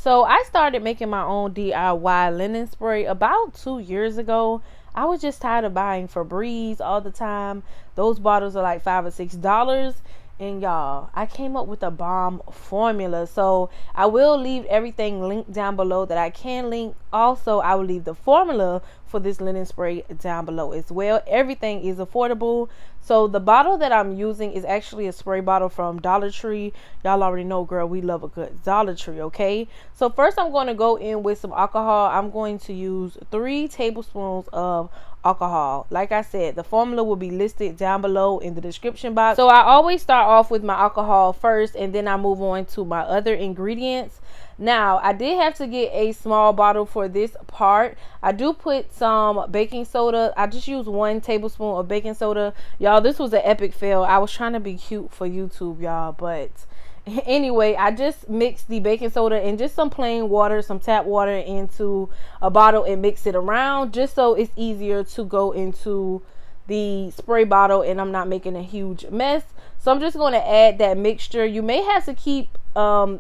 So I started making my own DIY linen spray about 2 years ago. I was just tired of buying Febreze all the time. Those bottles are like $5 or $6. And y'all, I came up with a bomb formula. So I will leave everything linked down below that I can link. Also, I will leave the formula for this linen spray down below as well. Everything is affordable. So the bottle that I'm using is actually a spray bottle from Dollar Tree. Y'all already know, girl, we love a good Dollar Tree, okay? So first I'm going to go in with some alcohol. I'm going to use 3 tablespoons of alcohol. Like I said, the formula will be listed down below in the description box. So I always start off with my alcohol first, and then I move on to my other ingredients. Now, I did have to get a small bottle for this part. I do put some baking soda. I just use 1 tablespoon of baking soda. Y'all, this was an epic fail. I was trying to be cute for YouTube, y'all, but anyway, I just mixed the baking soda and just some plain water, some tap water into a bottle and mix it around just so it's easier to go into the spray bottle and I'm not making a huge mess. So I'm just going to add that mixture. You may have to keep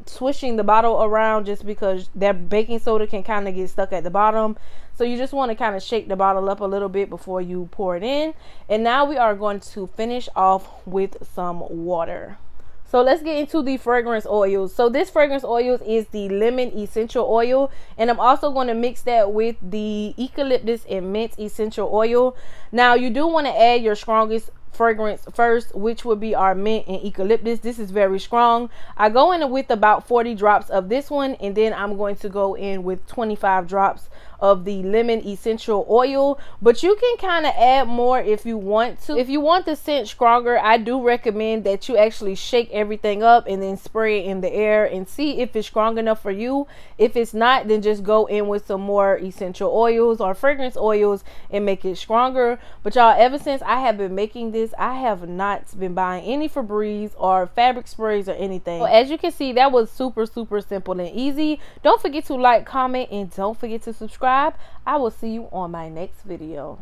swishing the bottle around just because that baking soda can kind of get stuck at the bottom. So you just want to kind of shake the bottle up a little bit before you pour it in. And now we are going to finish off with some water. So let's get into the fragrance oils. So this fragrance oils is the lemon essential oil, and I'm also going to mix that with the eucalyptus and mint essential oil. Now you do want to add your strongest fragrance first, which would be our mint and eucalyptus. This is very strong. I go in with about 40 drops of this one, and then I'm going to go in with 25 drops of the lemon essential oil, but you can kind of add more if you want to. If you want the scent stronger, I do recommend that you actually shake everything up and then spray it in the air and see if it's strong enough for you. If it's not, then just go in with some more essential oils or fragrance oils and make it stronger. But y'all, ever since I have been making this, I have not been buying any Febreze or fabric sprays or anything. So as you can see, that was super simple and easy. Don't forget to like, comment, and don't forget to subscribe. I will see you on my next video.